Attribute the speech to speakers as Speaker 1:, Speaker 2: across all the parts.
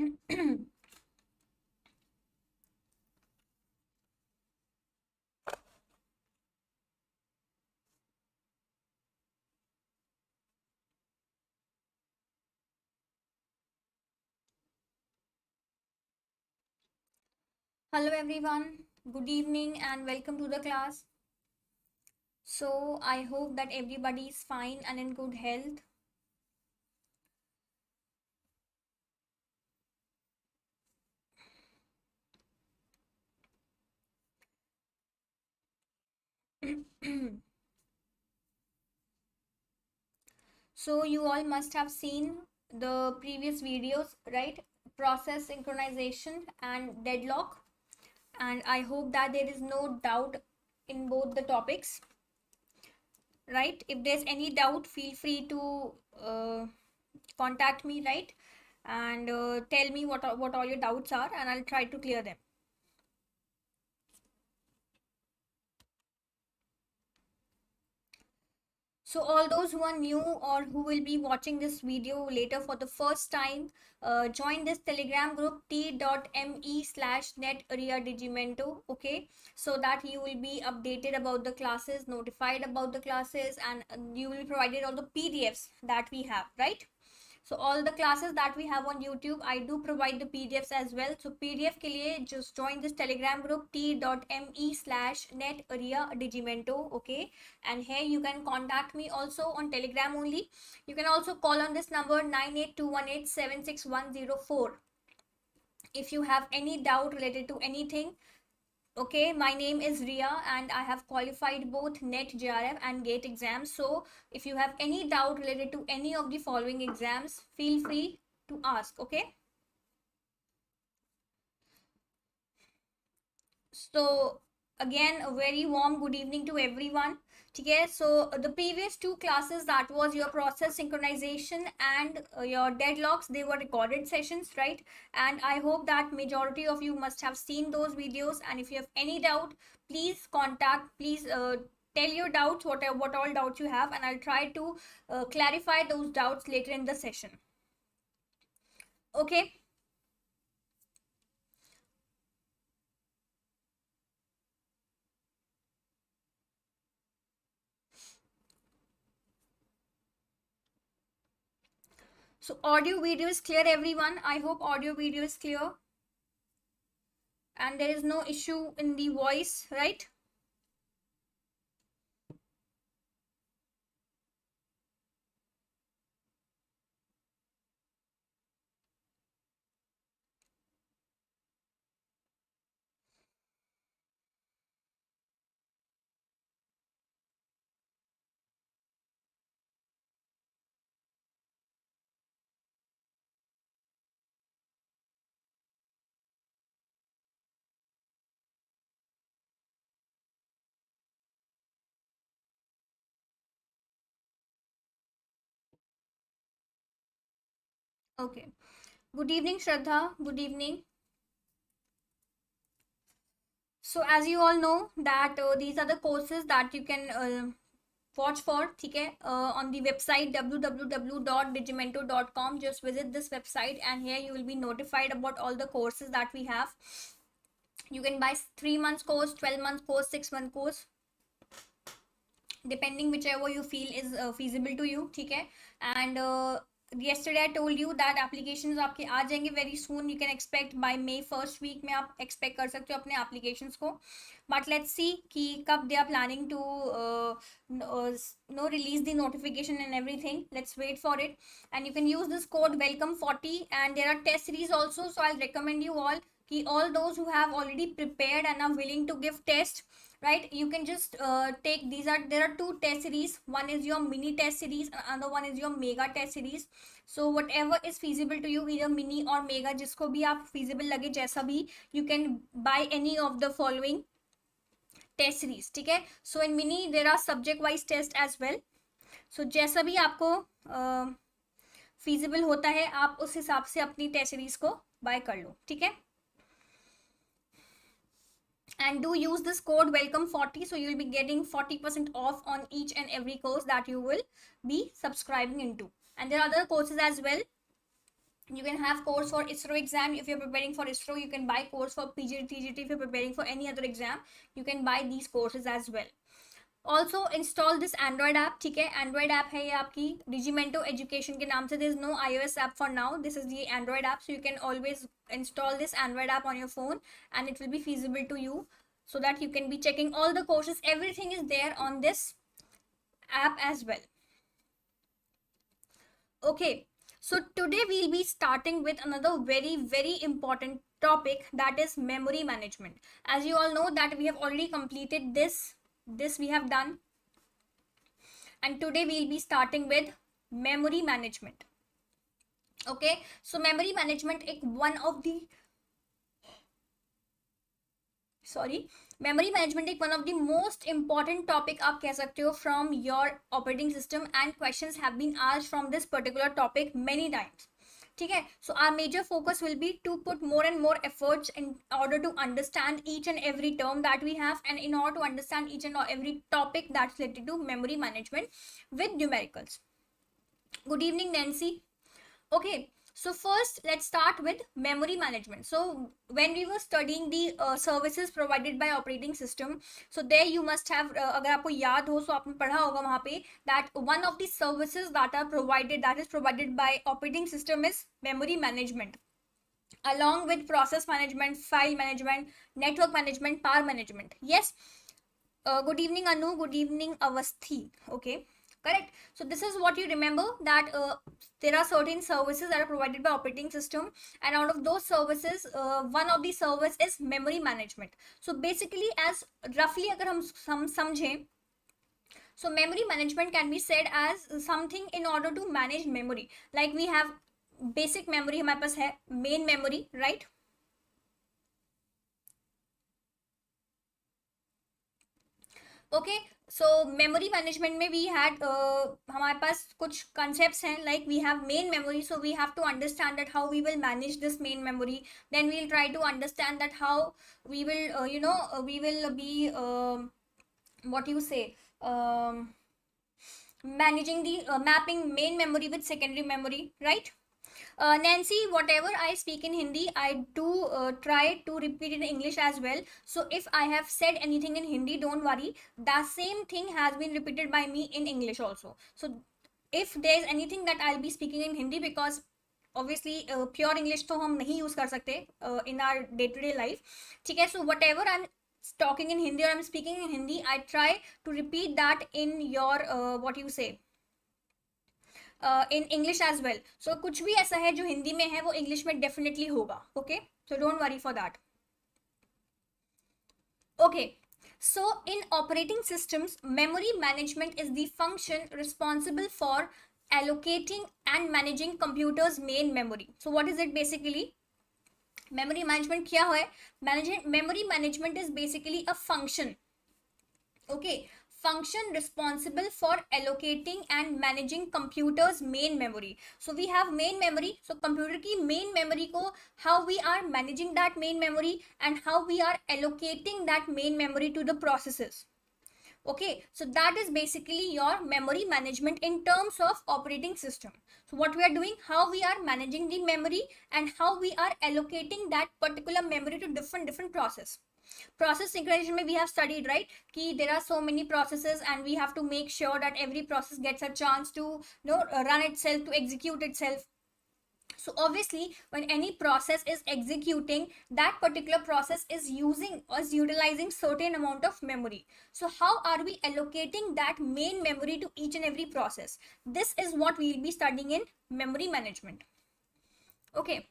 Speaker 1: Hello everyone, good evening and welcome to the class. So I hope that everybody is fine and in good health. So you all must have seen the previous videos, right? Process synchronization and deadlock, and I hope that there is no doubt in both the topics, right? If there's any doubt, feel free to contact me, right? And tell me what all your doubts are, and I'll try to clear them. So all those who are new or who will be watching this video later for the first time, join this telegram group t.me/netariadigimento, okay, so that you will be updated about the classes, notified about the classes, and you will be provided all the PDFs that we have, right? So all the classes that we have on YouTube, I do provide the PDFs as well. So PDF के लिए just join this telegram group t.me/netariadigimento, okay? And here you can contact me also on telegram only. You can also call on this number 9821876104 if you have any doubt related to anything. Okay, my name is Ria and I have qualified both NET JRF and GATE exams. So if you have any doubt related to any of the following exams, feel free to ask, okay? So again, a very warm good evening to everyone. Okay, so the previous two classes, that was your process synchronization and your deadlocks, they were recorded sessions, right? And I hope that majority of you must have seen those videos, and if you have any doubt, please tell your doubts, what all doubts you have, and I'll try to clarify those doubts later in the session. Okay. So audio video is clear, everyone. I hope audio video is clear and there is no issue in the voice, right? Okay. Good evening, Shraddha. Good evening. So as you all know that these are the courses that you can watch for, okay, on the website www.digimento.com. Just visit this website and here you will be notified about all the courses that we have. You can buy 3 months course, 12 months course, 6 month course, depending whichever you feel is feasible to you, okay? And yesterday I told you that applications आपके आ जाएंगे very soon. You can expect by May first week में आप expect कर सकते हो अपने applications को. But let's see कि कब they are planning to release the notification and everything. Let's wait for it. And you can use this code welcome40, and there are test series also. So I'll recommend you all कि all those who have already prepared and are willing to give test, right, you can just take there are two test series. One is your mini test series and another one is your mega test series. So whatever is feasible to you, either mini or mega, jisko bhi aap feasible lage, jaisa bhi, you can buy any of the following test series, ठीक है? So in mini there are subject wise test as well. So जैसा भी आपको feasible होता है, आप उस हिसाब से अपनी test series को buy कर लो, ठीक है? And do use this code welcome40, so you'll be getting 40% off on each and every course that you will be subscribing into. And there are other courses as well. You can have course for ISRO exam. If you're preparing for ISRO, you can buy course for PGT, TGT. If you're preparing for any other exam, you can buy these courses as well. Also install this Android app, ठीक है, Android app है ये आपकी डिजिमेंटो education के नाम से. This no iOS app for now, this is the Android app. So you can always install this Android app on your phone and it will be feasible to you, so that you can be checking all the courses. Everything is there on this app as well. Okay, so today we'll be starting with another very very important topic, that is memory management. As you all know that we have already completed this we have done, and today we'll be starting with memory management. Okay, so memory management एक one of the memory management एक one of the most important topic आप कह सकते हो from your operating system, and questions have been asked from this particular topic many times. ठीक है, so our major focus will be to put more and more efforts in order to understand each and every term that we have, and in order to understand each and every topic that's related to memory management with numericals. Good evening, Nancy. Okay, so first let's start with memory management. So when we were studying the services provided by operating system, so there you must have अगर आपको याद हो so आपने पढ़ा होगा वहाँ पे that one of the services that are provided, that is provided by operating system, is memory management, along with process management, file management, network management, power management. Yes. Good evening Anu, good evening Avasthi. Okay, correct. So this is what you remember, that there are certain services that are provided by operating system, and out of those services one of the service is memory management. So basically, as roughly अगर हम समझें, so memory management can be said as something in order to manage memory. Like we have basic memory, हमारे पास है main memory, right? Okay, so memory management में we had हमारे पास कुछ concepts हैं, like we have main memory. So we have to understand that how we will manage this main memory. Then we will try to understand that how we will we will be what you say, managing the mapping main memory with secondary memory, right? Nancy, whatever I speak in Hindi, I do try to repeat in English as well. So if I have said anything in Hindi, don't worry. The same thing has been repeated by me in English also. So if there is anything that I'll be speaking in Hindi, because obviously pure English तो हम नहीं use कर सकते in our day-to-day life. ठीक है, so whatever I'm talking in Hindi or I'm speaking in Hindi, I try to repeat that in your what you say, in English as well. So कुछ भी ऐसा है जो हिंदी में है वो इंग्लिश में डेफिनेटली होगा. Okay, so don't worry for that. Okay, so in operating systems, memory management is the function responsible for allocating and managing computer's main memory. So what is it basically? Memory management क्या है? Memory management is basically a function. Okay, function responsible for allocating and managing computer's main memory. So we have main memory. So computer की main memory को how we are managing that main memory and how we are allocating that main memory to the processes. Okay, so that is basically your memory management in terms of operating system. So what we are doing, how we are managing the memory and how we are allocating that particular memory to different process. Process synchronization में we have studied, right, कि there are so many processes and we have to make sure that every process gets a chance to run itself, to execute itself. So obviously when any process is executing, that particular process is utilizing certain amount of memory. So how are we allocating that main memory to each and every process? This is what we will be studying in memory management. Okay,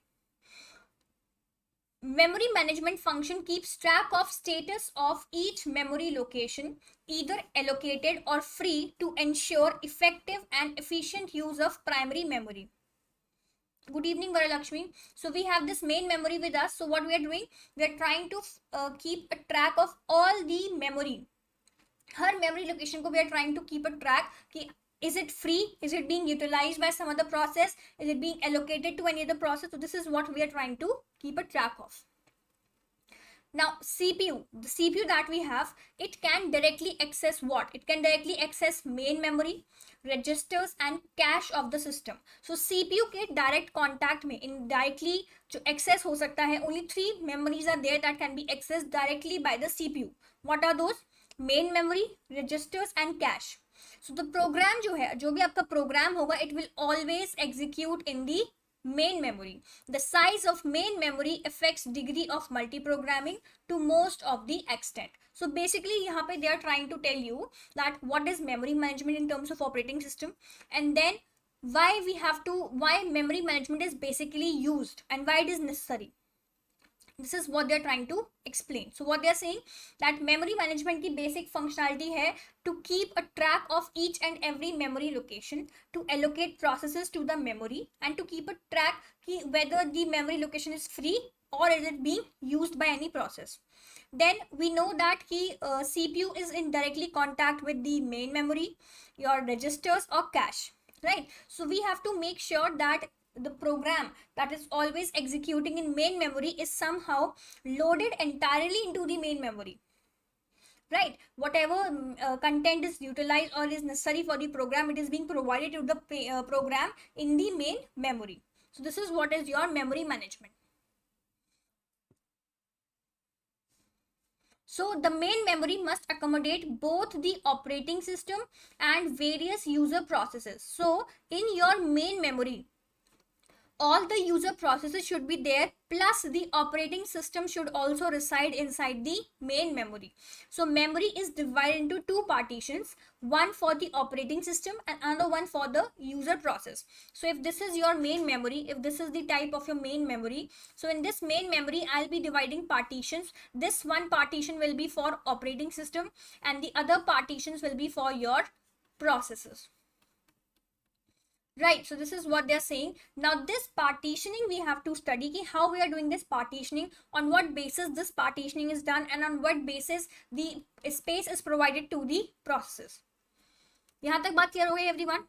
Speaker 1: memory management function keeps track of status of each memory location, either allocated or free, to ensure effective and efficient use of primary memory. Good evening Varalakshmi. So we have this main memory with us. So what we are doing, we are trying to keep a track of all the memory. Her memory location को we are trying to keep a track कि is it free, is it being utilized by some other process, is it being allocated to any other process. So this is what we are trying to keep a track of. Now CPU, the CPU that we have, it can directly access what? It can directly access main memory, registers and cache of the system. So CPU के direct contact में indirectly जो access हो सकता है, only 3 memories are there that can be accessed directly by the CPU. What are those? Main memory, registers and cache. So the program जो है, जो भी आपका program होगा, it will always execute in the main memory. The size of main memory affects degree of multiprogramming to most of the extent. So basically यहाँ पे they are trying to tell you that what is memory management in terms of operating system, and then why memory management is basically used and why it is necessary. This is what they're trying to explain. So what they're saying that memory management की basic functionality है to keep a track of each and every memory location, to allocate processes to the memory, and to keep a track कि whether the memory location is free or is it being used by any process. Then we know that CPU is in directly contact with the main memory, your registers or cache, right? So we have to make sure that the program that is always executing in main memory is somehow loaded entirely into the main memory, right? Whatever content is utilized or is necessary for the program, it is being provided to the program in the main memory. So this is what is your memory management. So the main memory must accommodate both the operating system and various user processes. So in your main memory, all the user processes should be there, plus the operating system should also reside inside the main memory. So memory is divided into two partitions, one for the operating system and another one for the user process. So if this is your main memory, if this is the type of your main memory, so in this main memory I'll be dividing partitions. This one partition will be for operating system and the other partitions will be for your processes. Right, so this is what they're saying. Now this partitioning we have to study ki how we are doing this partitioning, on what basis this partitioning is done, and on what basis the space is provided to the processes. यहाँ तक बात clear हो गई everyone?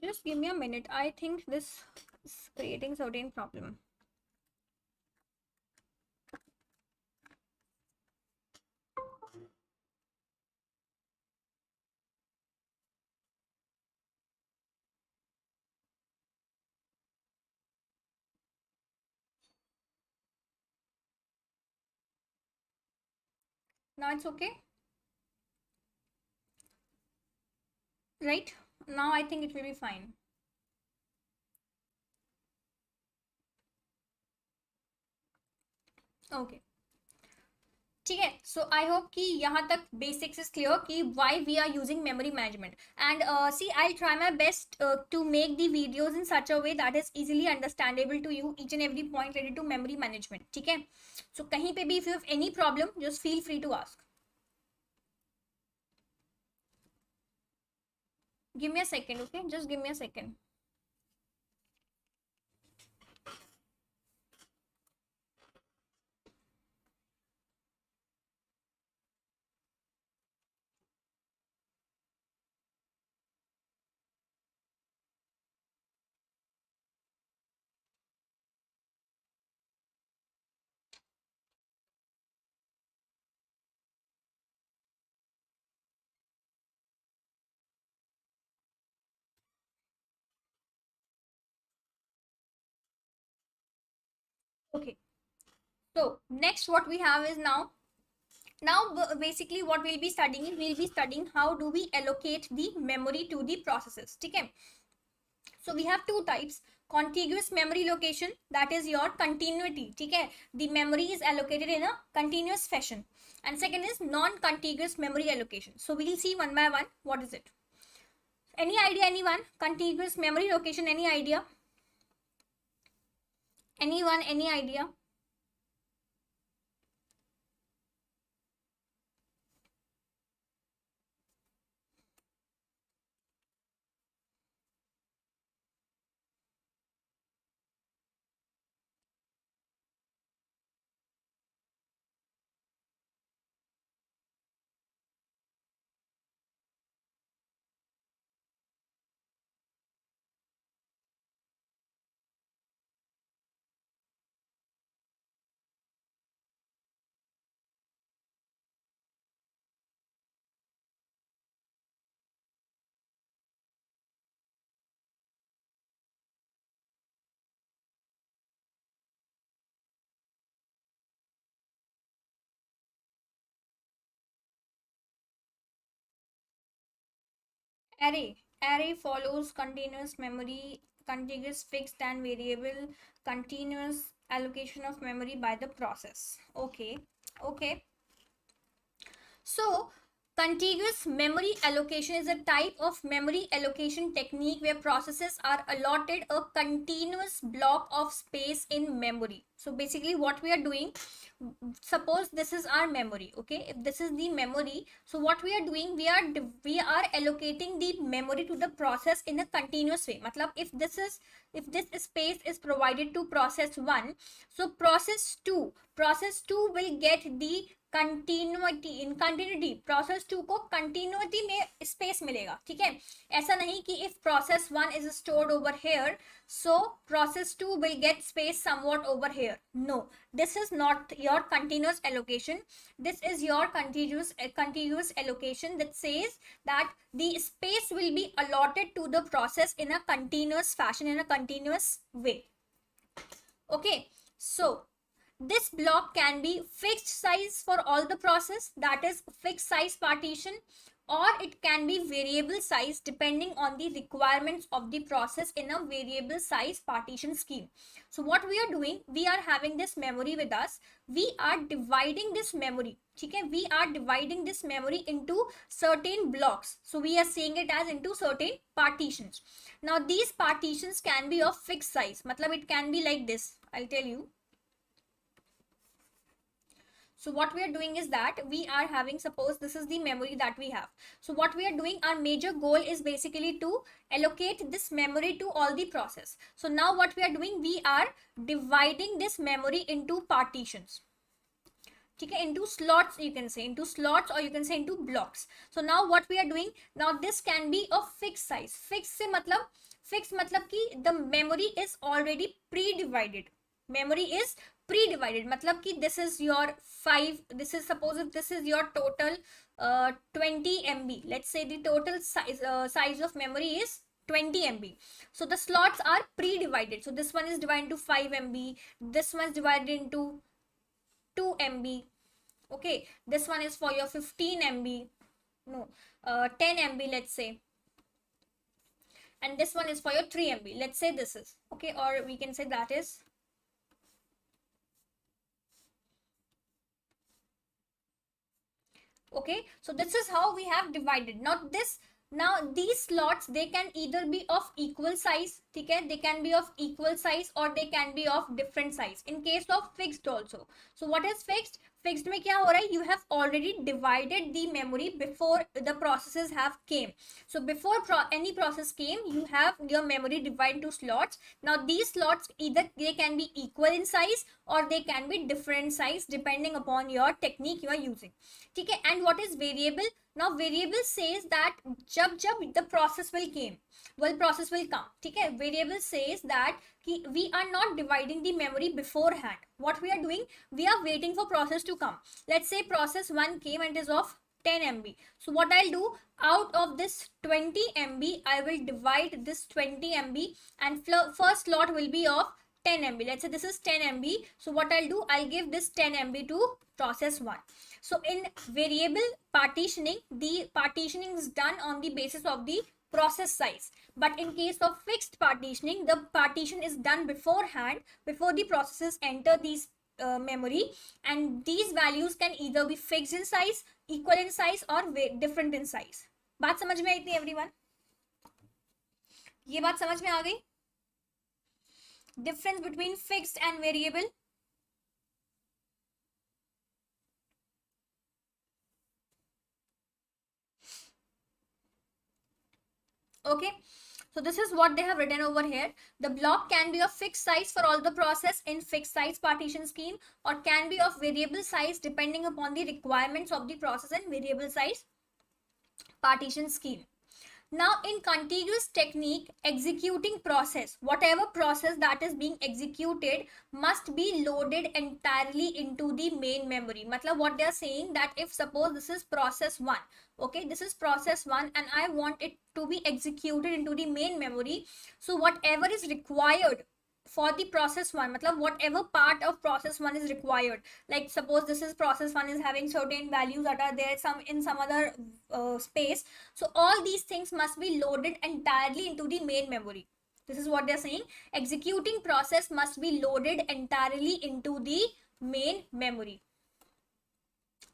Speaker 1: Just give me a minute. I think this is creating certain problem. Now it's okay, right? Now I think it will be fine. Okay. ठीक है. So I hope कि यहाँ तक बेसिक्स इज क्लियर कि why we are using memory management. And see I try my best to make the videos in such a way that is easily understandable to you each and every point related to memory management. ठीक है. So कहीं पे भी if you have any problem just feel free to ask. Give me a second. Okay, just give me a second. Okay, so next what we have is now basically what we'll be studying is we'll be studying how do we allocate the memory to the processes. ठीक है. So we have two types: contiguous memory location, that is your continuity. ठीक है. The memory is allocated in a continuous fashion. And second is non-contiguous memory allocation. So we'll see one by one what is it. Any idea, anyone? Contiguous memory location, any idea? Anyone, any idea? Array follows continuous memory, contiguous, fixed and variable, continuous allocation of memory by the process. Okay. Okay. So, contiguous memory allocation is a type of memory allocation technique where processes are allotted a continuous block of space in memory. So, basically, what we are doing, suppose this is our memory. Okay, if this is the memory, so what we are doing, we are allocating the memory to the process in a continuous way. Matlab, if this space is provided to process 1, so process 2 will get the continuity in continuity process 2 को continuity में space मिलेगा. ठीक है, ऐसा नहीं कि if process 1 is stored over here so process 2 will get space somewhat over here. No, this is not your continuous allocation. This is your contiguous allocation that says that the space will be allotted to the process in a continuous fashion, in a continuous way. Okay, so this block can be fixed size for all the process, that is fixed size partition, or it can be variable size depending on the requirements of the process in a variable size partition scheme. So what we are doing, we are having this memory with us, we are dividing this memory. Okay, we are dividing this memory into certain blocks. So we are seeing it as into certain partitions. Now these partitions can be of fixed size. Matlab it can be like this. I'll tell you. So what we are doing is that we are having, suppose this is the memory that we have. So what we are doing, our major goal is basically to allocate this memory to all the process. So now what we are doing, we are dividing this memory into partitions. Okay, into slots, you can say into slots, or you can say into blocks. So now what we are doing, now this can be of fixed size. Fixed se matlab, fixed matlab ki the memory is already pre-divided. Memory is pre-divided, matlab ki this is your 5, this is, suppose if this is your total 20 MB, let's say the total size of memory is 20 MB. So the slots are pre-divided. So this one is divided into 5 MB, this one is divided into 2 MB. Okay, this one is for your 15 MB, no, 10 MB, let's say, and this one is for your 3 MB, let's say this is, okay, or we can say that is, okay. So this is how we have divided. Now these slots, they can either be of equal size, okay, they can be of equal size, or they can be of different size in case of fixed also. So what is fixed? Fixed में क्या हो रहा है, you have already divided the memory before the processes have came. So before any process came, you have your memory divided into slots. Now these slots, either they can be equal in size or they can be different size depending upon your technique you are using. ठीक है, and what is variable? Now variable says that जब the process will come, ठीक है. Variable says that we are not dividing the memory beforehand. What we are doing, we are waiting for process to come. Let's say process 1 came and is of 10 MB. So what I'll do, out of this 20 MB, I will divide this 20 MB, and first slot will be of 10 MB. Let's say this is 10 MB. So what I'll do, I'll give this 10 MB to process 1. So in variable partitioning, the partitioning is done on the basis of the process size. But in case of fixed partitioning, the partition is done beforehand, before the processes enter these memory, and these values can either be fixed in size, equal in size, or different in size. बात समझ में आई थी everyone? ये बात समझ में आ गई? Difference between fixed and variable. Okay, so this is what they have written over here. The block can be of fixed size for all the process in fixed size partition scheme, or can be of variable size depending upon the requirements of the process and variable size partition scheme. Now in contiguous technique, executing process, whatever process that is being executed must be loaded entirely into the main memory. Matlab what they are saying, that if suppose this is process 1, okay, this is process 1 and I want it to be executed into the main memory. So whatever is required for the process one, matlab whatever part of process one is required. Like suppose this is process one is having certain values that are there some in some other space. So all these things must be loaded entirely into the main memory. This is what they're saying. Executing process must be loaded entirely into the main memory.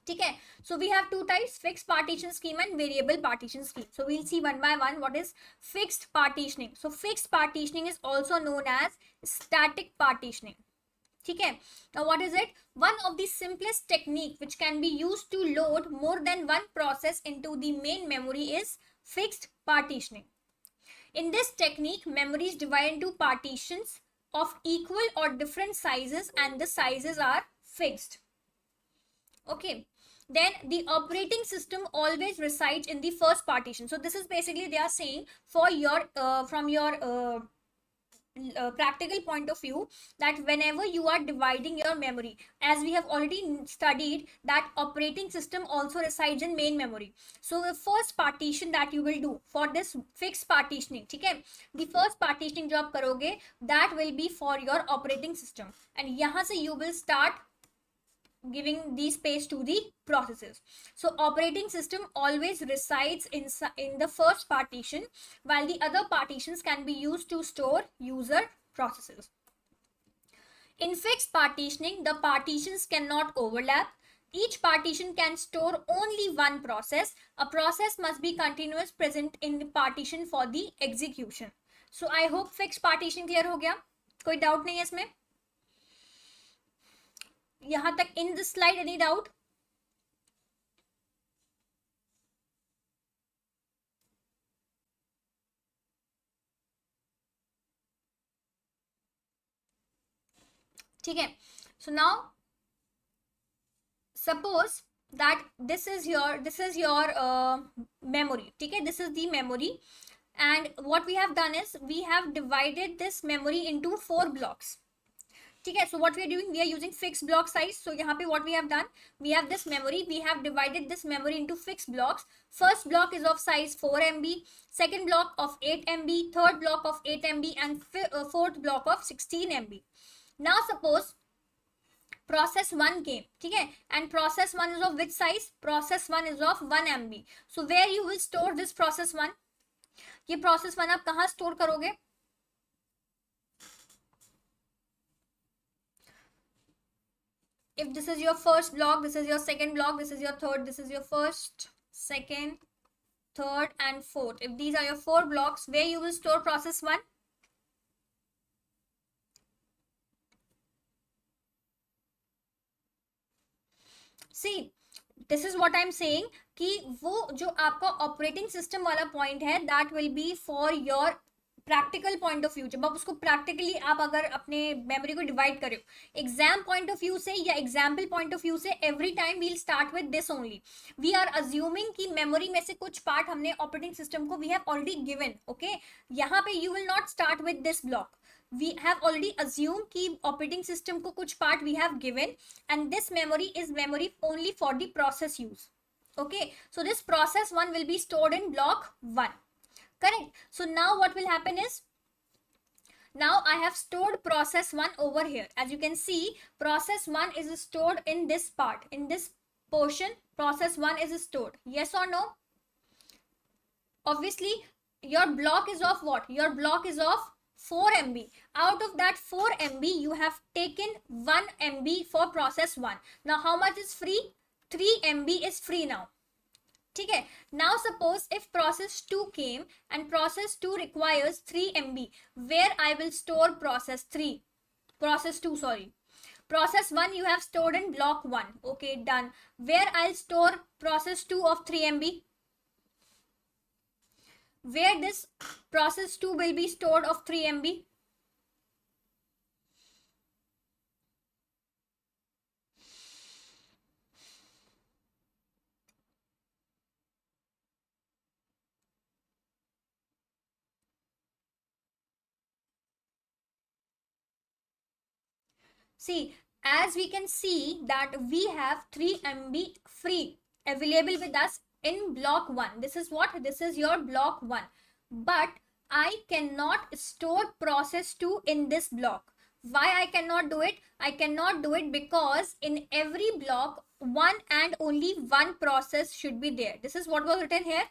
Speaker 1: ठीक है. So we have two types, fixed partition scheme and variable partition scheme. So we'll see one by one what is fixed partitioning. So fixed partitioning is also known as static partitioning. ठीक है. Now what is it? One of the simplest technique which can be used to load more than one process into the main memory is fixed partitioning. In this technique, memory is divided into partitions of equal or different sizes and the sizes are fixed. Okay. Then the operating system always resides in the first partition. So this is basically they are saying for your from your practical point of view, that whenever you are dividing your memory, as we have already studied that operating system also resides in main memory. So the first partition that you will do for this fixed partitioning, ठीक है, the first partitioning जो आप करोगे that will be for your operating system, and यहाँ से you will start giving the space to the processes. So operating system always resides in the first partition, while the other partitions can be used to store user processes. In fixed partitioning, the partitions cannot overlap. Each partition can store only one process. A process must be continuous present in the partition for the execution. So I hope fixed partition clear हो गया. कोई doubt नहीं है इसमें. यहां तक in this slide any doubt? ठीक है. So now suppose that this is your memory. ठीक है, this is the memory, and what we have done is we have divided this memory into 4 blocks. ठीक है. So what we are doing, we are using fixed block size. So यहाँ पे what we have done, we have this memory, we have divided this memory into fixed blocks. First block is of size 4 MB, second block of 8 MB, third block of 8 MB, and fourth block of 16 MB. Now suppose process 1 came, ठीक है, and process 1 is of which size? Process 1 is of 1 MB. So where you will store this process 1? ये process 1 आप कहाँ store करोगे? If this is your first block, this is your second block, this is your third, this is your first, second, third, and fourth. If these are your 4 blocks, where you will store process 1? See, this is what I'm saying कि वो जो आपका operating system वाला point है, that will be for your practical point of view. जब आप उसको practically आप अगर अपने मेमोरी को डिवाइड करो एग्जाम पॉइंट ऑफ व्यू से या एग्जाम्पल पॉइंट ऑफ व्यू से, every time we'll start with this only. We are assuming कि मेमोरी में से कुछ पार्ट हमने ऑपरेटिंग सिस्टम को we have already given. Okay, यहाँ पे you will not start with this block. We have already assume कि ऑपरेटिंग सिस्टम को कुछ part we have given, and this memory is memory only for the process use. Okay, so this process 1 will be stored in block 1. Correct. So now what will happen is, now I have stored process 1 over here. As you can see, process 1 is stored in this part, in this portion. Process 1 is stored. Yes or no? Obviously your block is of what? Your block is of 4 MB. Out of that 4 MB you have taken 1 MB for process 1. Now how much is free? 3 MB is free now. ठीक है. Now suppose if process 2 came and process 2 requires 3 MB, where I will store process 2, sorry. Process 1 you have stored in block 1. Okay, done. Where I'll store process 2 of 3 MB? Where this process 2 will be stored of 3 MB? See, as we can see that we have 3 MB free available with us in block 1. This is what? This is your block 1. But I cannot store process 2 in this block. Why I cannot do it? I cannot do it because in every block one and only one process should be there. This is what was written here.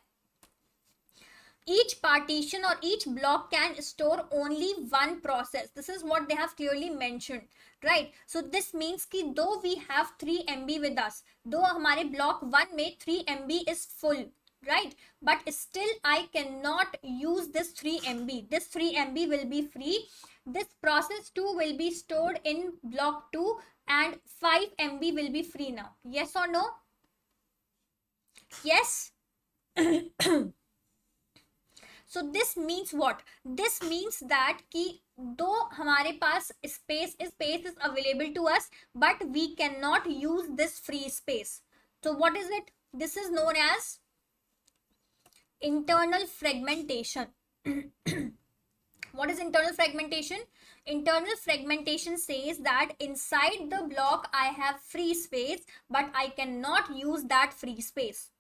Speaker 1: Each partition or each block can store only one process. This is what they have clearly mentioned, right? So this means कि though we have 3 MB with us, though हमारे block 1 में 3 MB is full, right? But still I cannot use this 3 MB. This 3 MB will be free. This process 2 will be stored in block 2 and 5 MB will be free now. Yes or no? Yes. So this means what? This means that कि दो हमारे पास space is available to us, but we cannot use this free space. So what is it? This is known as internal fragmentation. What is internal fragmentation? Internal fragmentation says that inside the block I have free space, but I cannot use that free space.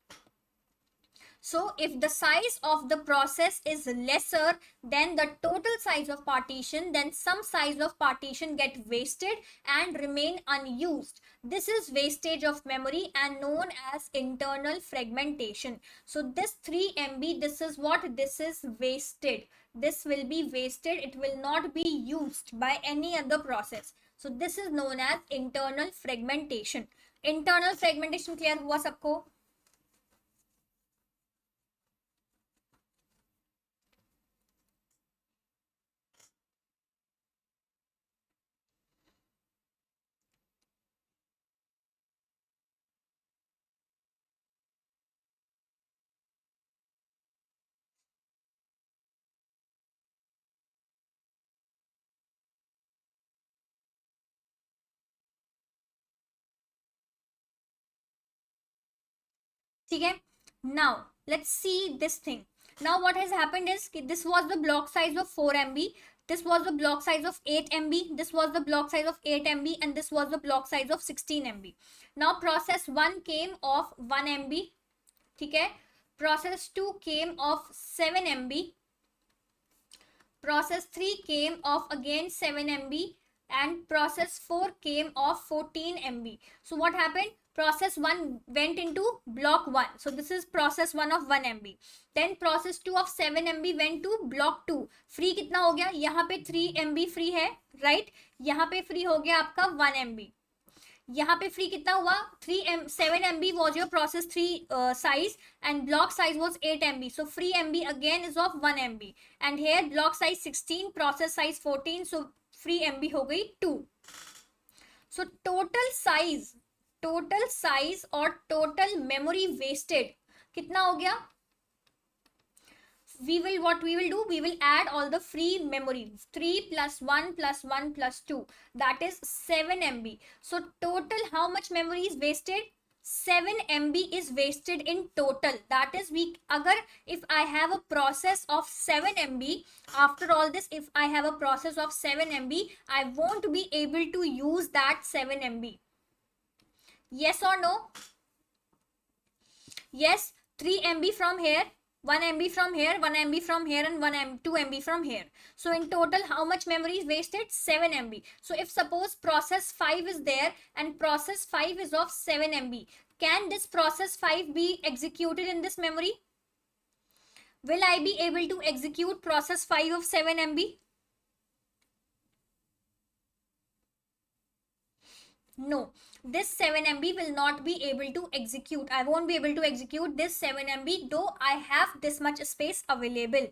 Speaker 1: So if the size of the process is lesser than the total size of partition, then some size of partition get wasted and remain unused. This is wastage of memory and known as internal fragmentation. So this 3 MB, this is what? This is wasted. This will be wasted. It will not be used by any other process. So this is known as internal fragmentation. Internal fragmentation clear हुआ सबको? ठीक है. Now let's see this thing. Now what has happened is this was the block size of 4 MB, this was the block size of 8 MB, this was the block size of 8 MB, and this was the block size of 16 MB. Now process 1 came of 1 MB. ठीक है. Process 2 came of 7 MB. Process 3 came of again 7 MB, and process 4 came of 14 MB. So what happened? Process 1 went into block 1. So this is process 1 of 1 MB. Then process 2 of 7 MB went to block 2. Free कितना हो गया? यहाँ पे 3 MB free है, right? यहाँ पे free हो गया आपका 1 MB. यहाँ पे फ्री कितना हुआ? 7 MB was your process 3 size and block size was 8 MB. So free MB again is of 1 MB. And here block size 16, process size 14. So free MB हो गई 2. So total size और total memory wasted कितना हो गया? What we will do, we will add all the free memory. 3 plus 1 plus 1 plus 2, that is 7 MB. So total how much memory is wasted? 7 MB is wasted in total. That is, if I have a process of 7 MB, after all this, if I have a process of 7 MB, I won't be able to use that 7 MB. Yes or no? Yes. 3 MB from here, 1 MB from here, 1 MB from here, and 2 MB from here. So in total, how much memory is wasted? 7 MB. So if suppose process 5 is there and process 5 is of 7 MB, can this process 5 be executed in this memory? Will I be able to execute process 5 of 7 MB? No, this 7 MB will not be able to execute. I won't be able to execute this 7 MB though I have this much space available.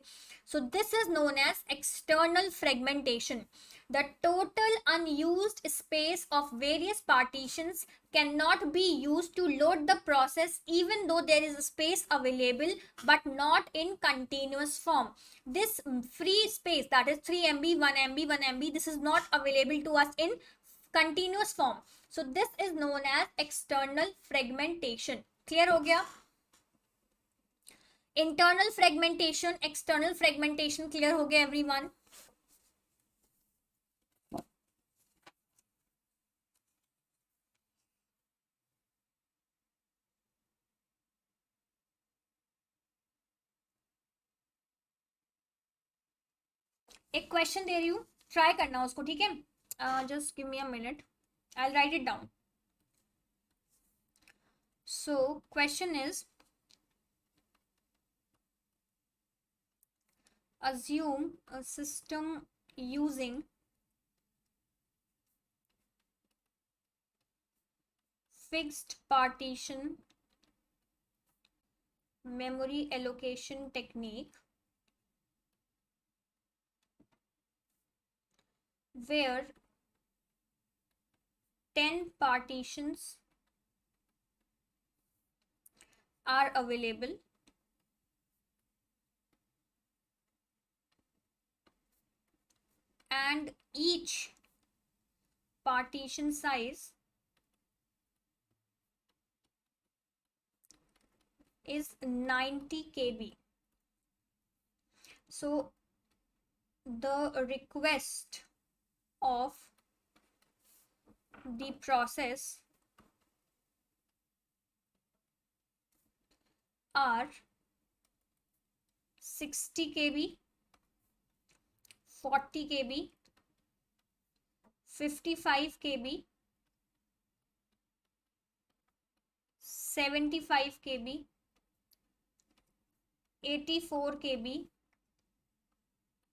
Speaker 1: So this is known as external fragmentation. The total unused space of various partitions cannot be used to load the process even though there is a space available, but not in continuous form. This free space, that is 3 MB, 1 MB, 1 MB, this is not available to us in continuous form. So this is known as external fragmentation. Clear हो गया? Internal fragmentation, external fragmentation clear हो गया everyone? एक question दे रही हूँ, try करना उसको, ठीक है? Just give me a minute, I right it down. So question is, assume a system using fixed partition memory allocation technique where 10 partitions are available and each partition size is 90 KB. So the request of the process are 60 KB, 40 KB, 55 KB, 75 KB, 84 KB,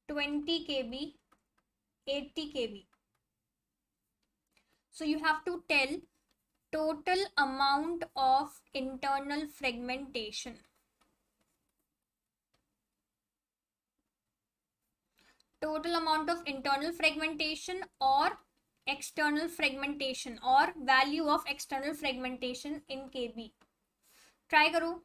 Speaker 1: 20 KB, 80 KB. So you have to tell total amount of internal fragmentation. Total amount of internal fragmentation or external fragmentation or value of external fragmentation in KB. Try करो.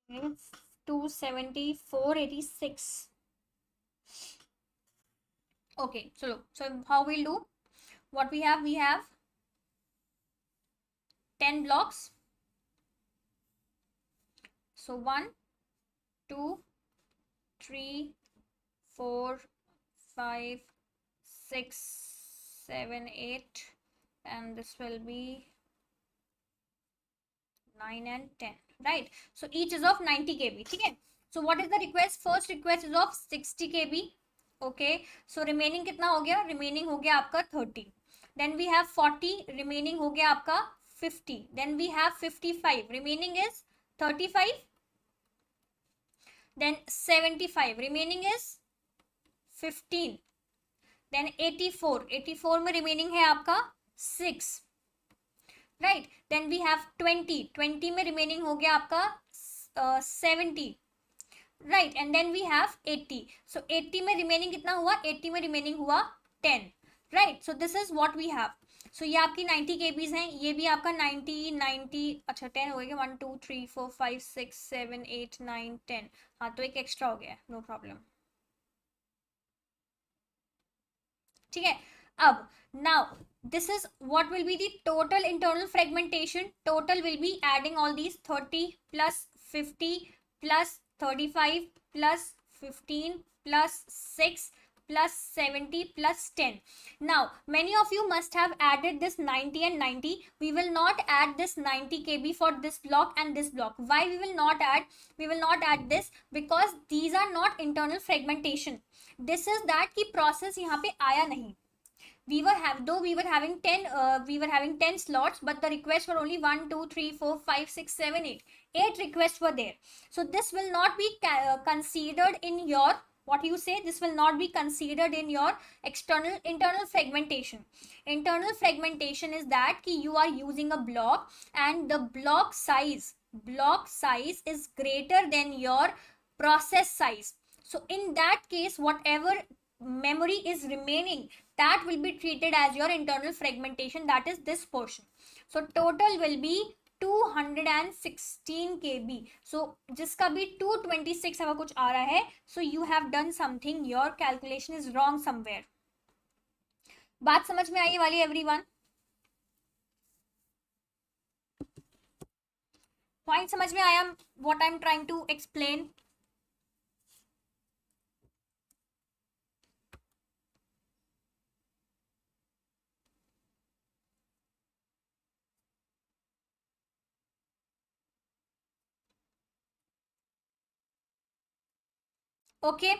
Speaker 1: Okay. 27486. Okay, so how we'll do? What we have 10 blocks. So 1, 2, 3, 4, 5, 6, 7, 8, and this will be 9 and 10, right? So each is of 90 kb. ठीक है? So what is the request? First request is of 60 kb. Okay, so remaining कितना हो गया? Remaining हो गया आपका 30. Then we have 40, remaining हो गया आपका 50. Then we have 55, remaining is 35. Then 75, remaining is 15. Then 84, 84 में remaining है आपका 6. राइट देन वी हैव 20, 20 में रिमेनिंग हो गया आपका 70, right and then we have 80. So 80 में रिमेनिंग कितना हुआ? 80 में रिमेनिंग हुआ 10, right. So this is what we have. So ये आपकी 90 केबीज हैं, ये भी आपका 90 90, अच्छा 10 हो गया, 1 2 3 4 5 6 7 8 9 10. हाँ तो एक एक्स्ट्रा हो गया, नो प्रॉब्लम. ठीक है. अब now this is what will be the total internal fragmentation. Total will be adding all these 30 plus 50 plus 35 plus 15 plus 6 plus 70 plus 10. Now many of you must have added this 90 and 90. We will not add this 90 kb for this block and this block. Why we will not add? We will not add this because these are not internal fragmentation. This is that कि process यहाँ पे आया नहीं. We were having 10 slots, but the requests were only 1 2 3 4 5 6 7 8. 8 requests were there. So this will not be considered in your, what you say, this will not be considered in your internal fragmentation. Internal fragmentation is that ki you are using a block and the block size is greater than your process size. So in that case, whatever memory is remaining, that will be treated as your internal fragmentation, that is this portion. So total will be 216 kb. So जिसका भी 226 अगर कुछ आ रहा है, so you have done something, your calculation is wrong somewhere. बात समझ में आई वाली everyone? Point समझ में आया what I'm trying to explain? Okay.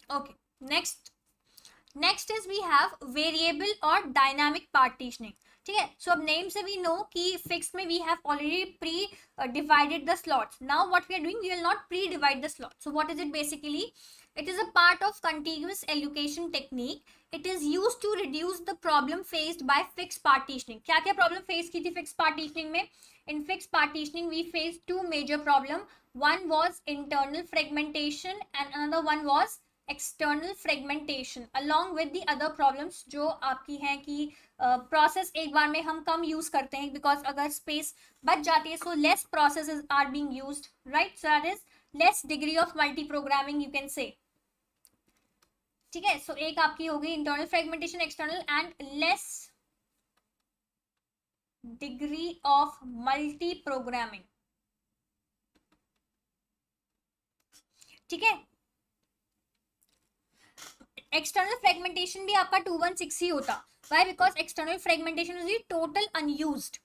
Speaker 1: Okay. Next is we have variable or dynamic partitioning. ठीक है. So अब name से we know कि fixed में we have already pre-divided the slots. Now what we are doing, we will not pre-divide the slots. So what is it basically? It is a part of contiguous allocation technique. It is used to reduce the problem faced by fixed partitioning. क्या क्या problem face की थी fixed partitioning में? In fixed partitioning we faced two major problem. One was internal fragmentation and another one was external fragmentation, along with the other problems जो आपकी हैं कि process एक बार में हम कम use करते हैं because अगर space बच जाती है, so less processes are being used, right? So that is less degree of multi-programming you can say. ठीक है. So एक आपकी हो गई internal fragmentation, external, and less degree of multi-programming. ठीक है. एक्सटर्नल फ्रेगमेंटेशन भी आपका 216 ही होता. Why? Because external fragmentation is the total unused.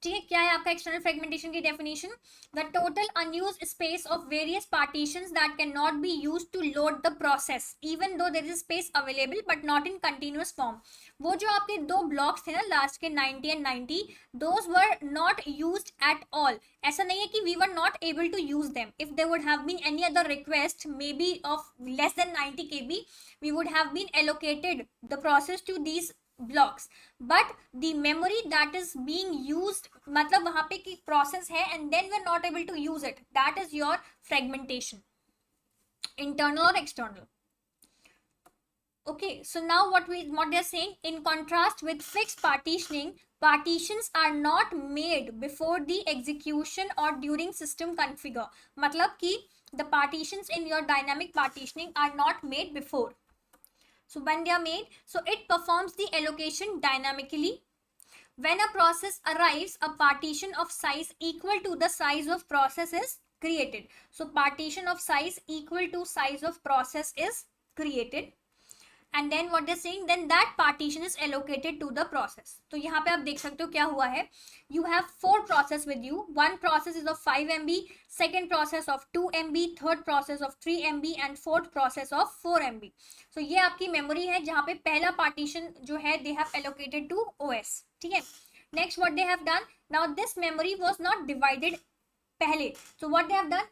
Speaker 1: ठीक है. क्या है आपका एक्सटर्नल फ्रेगमेंटेशन की definition? The total unused space of various partitions that can not be used to load the process even though there is space available but not in continuous form. वो जो आपके दो ब्लॉक्स थे ना last के 90 and 90, those were not used at all. ऐसा नहीं है कि we were not able to use them. If there would have been any other request may be of less than 90 kb, we would have been allocated the process to these blocks, but the memory that is being used, मतलब वहां पे की process है and then we're not able to use it, that is your fragmentation, internal or external. Okay, so now what they're saying, in contrast with fixed partitioning, partitions are not made before the execution or during system configure. मतलब कि the partitions in your dynamic partitioning are not made before. So when they are made, so it performs the allocation dynamically. When a process arrives, a partition of size equal to the size of process is created. So partition of size equal to size of process is created. And then what they're saying, then that partition is allocated to the process. तो यहाँ पे आप देख सकते हो क्या हुआ है. You have 4 process with you. One process is of 5 MB, second process of 2 MB, third process of 3 MB and fourth process of 4 MB. So ये आपकी मेमोरी है जहाँ पे पहला partition जो है they have allocated to OS. ठीक है. Next what they have done, now this memory was not divided पहले. So what they have done,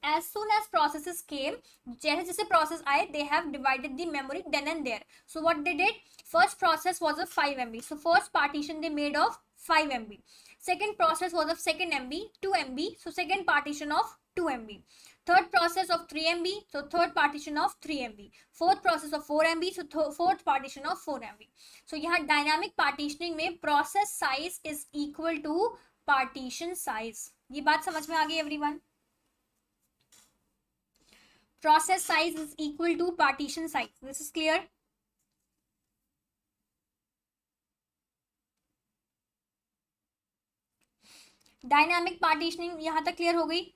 Speaker 1: as soon as processes came, जैसे जैसे process आए, they have divided the memory then and there. So what they did, first process was of 5 MB. So first partition they made of 5 MB. Second process was of second MB, 2 MB. So second partition of 2 MB. Third process of 3 MB. So third partition of 3 MB. Fourth process of 4 MB. So fourth partition of 4 MB. So यहाँ dynamic partitioning में process size is equal to partition size. ये बात समझ में आ गई everyone. Process size is equal to partition size. This is clear. Dynamic partitioning यहां तक clear हो गई.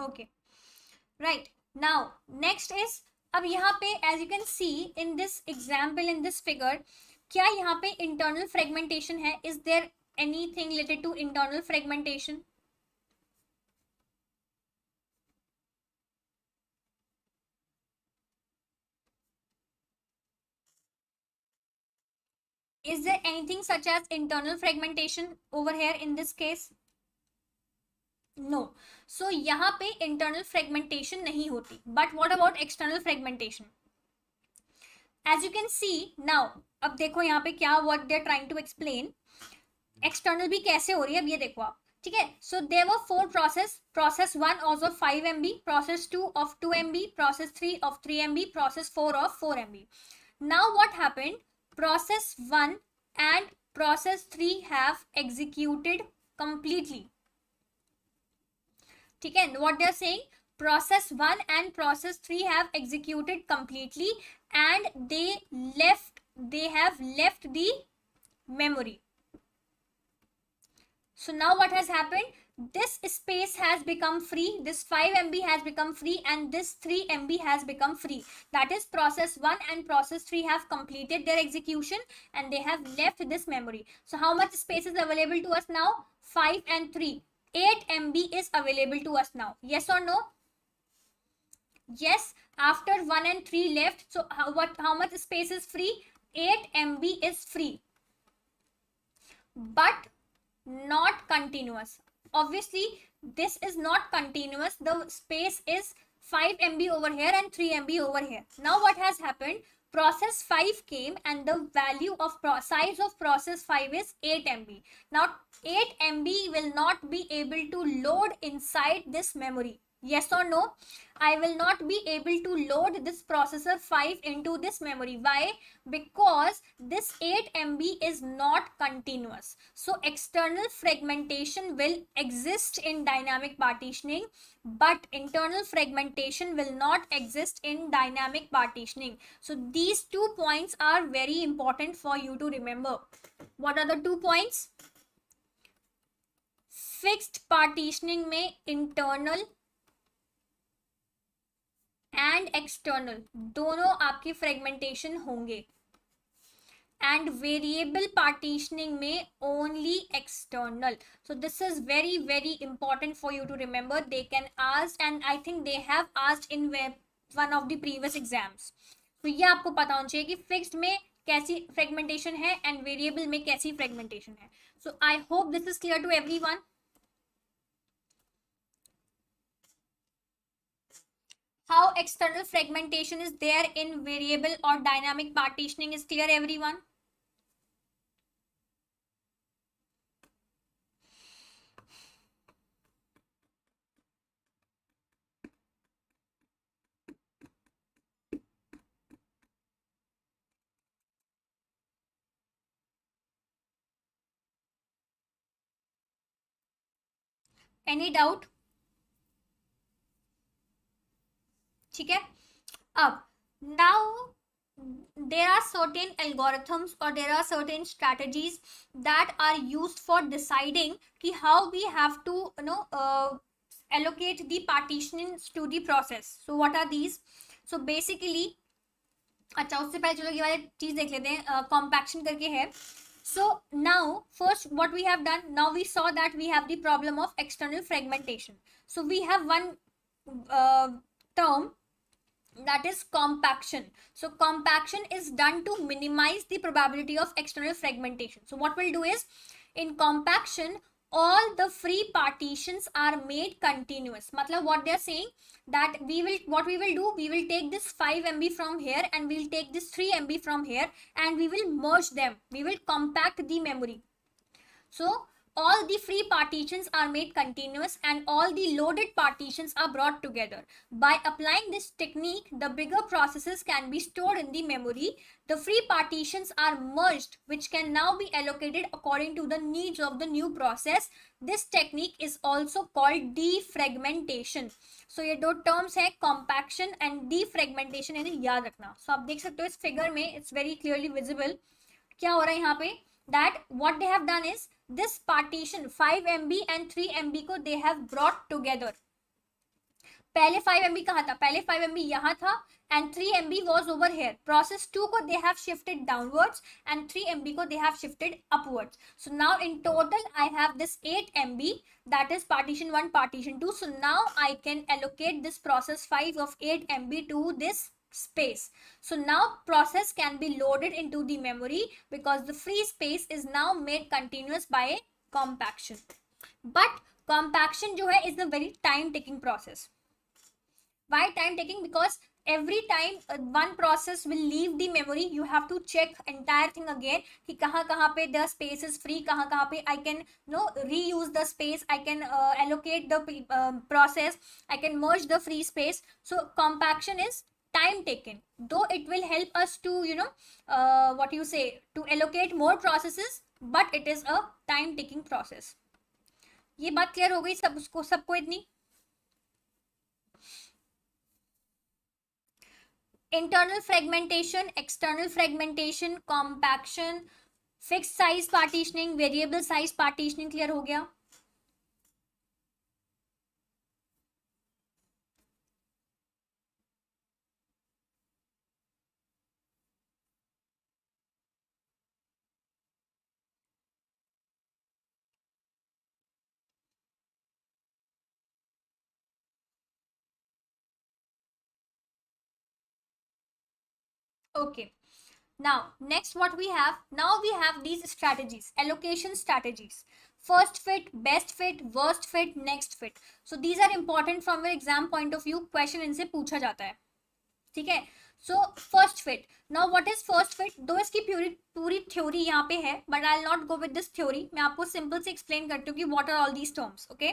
Speaker 1: Okay, right. Now next is, अब यहाँ पे as you can see in this example, in this figure, क्या यहाँ पे internal fragmentation है? Is there anything related to internal fragmentation? Is there anything such as internal fragmentation over here in this case? No. So यहाँ पे internal fragmentation नहीं होती. But what about external fragmentation? As you can see now, अब देखो यहाँ पे क्या what they're trying to explain. External भी कैसे हो रही है अब ये देखो आप. ठीक है. So there were 4 process. Process 1 was of 5 MB, process 2 of 2 MB, process 3 of 3 MB, process 4 of 4 MB. Now what happened? Process 1 and process 3 have executed completely. ठीक है. What they are saying, process 1 and process 3 have executed completely and they have left the memory. So now what has happened, this space has become free, this 5 MB has become free and this 3 MB has become free. That is, process 1 and process 3 have completed their execution and they have left this memory. So how much space is available to us now? 5 and 3. 8 MB is available to us now. Yes or no? Yes. After 1 and 3 left, so how much space is free? 8 MB is free. But not continuous. Obviously, this is not continuous. The space is 5 MB over here and 3 MB over here. Now what has happened? Process 5 came and the value of size of process 5 is 8 MB. Now 8 MB will not be able to load inside this memory. Yes or no? I will not be able to load this processor 5 into this memory. Why? Because this 8 MB is not continuous. So external fragmentation will exist in dynamic partitioning, but internal fragmentation will not exist in dynamic partitioning. So these 2 points are very important for you to remember. What are the 2 points? Fixed partitioning में internal and external दोनों आपके fragmentation होंगे and variable partitioning में only external. So this is very very important for you to remember. They can ask and I think they have asked in one of the previous exams. तो ये आपको पता होना चाहिए कि fixed में कैसी फ्रेगमेंटेशन है एंड वेरिएबल में कैसी फ्रेगमेंटेशन है. So I hope this is clear to everyone. How external fragmentation is there in variable or dynamic partitioning is clear, everyone? Any doubt? ठीक है. अब now there are certain algorithms or there are certain strategies that are used for deciding कि how we have to allocate the partitions to the process. So what are these? So basically, अच्छा उससे पहले चलो ये वाली चीज देख लेते हैं. कॉम्पैक्शन करके है. So now first what we have done, now we saw that we have the problem of external fragmentation. So we have one term that is compaction. So compaction is done to minimize the probability of external fragmentation. So what we'll do is, in compaction all the free partitions are made continuous. Matlab what they are saying, that we will do, we will take this 5 MB from here and we will take this 3 MB from here and we will merge them, we will compact the memory. So all the free partitions are made continuous and all the loaded partitions are brought together. By applying this technique, the bigger processes can be stored in the memory. The free partitions are merged, which can now be allocated according to the needs of the new process. This technique is also called defragmentation. So ये दो terms है, compaction and defragmentation, इन्हें याद रखना. So आप देख सकते हो इस figure में, it's very clearly visible. क्या हो रहा है यहाँ पे? That what they have done is, this partition 5 MB and 3 MB को they have brought together. पहले 5 MB कहाँ था? पहले 5 MB यहाँ था and 3 MB was over here. Process 2 को they have shifted downwards and 3 MB को they have shifted upwards. So now in total I have this 8 MB, that is partition 1, partition 2. So now I can allocate this process 5 of 8 MB to this space. So now process can be loaded into the memory because the free space is now made continuous by compaction. But compaction जो है is a very time taking process. Why time taking? Because every time one process will leave the memory, you have to check entire thing again कि कहाँ पे the space is free, कहाँ पे I can reuse the space, I can allocate the process, I can merge the free space. So compaction is time taken, though it will help us to to allocate more processes, but it is a time taking process. ये बात clear हो गई सबको इतनी? Internal fragmentation, external fragmentation, compaction, fixed size partitioning, variable size partitioning clear हो गया? Okay. Now, next what we have, now we have these strategies, allocation strategies. First fit, best fit, worst fit, next fit. So these are important from your exam point of view. Question इनसे पूछा जाता है. ठीक है? So first fit. Now what is first fit? दो इसकी पूरी theory यहाँ पे है, but I'll not go with this theory. मैं आपको simple से explain करती हूँ कि what are all these terms. Okay?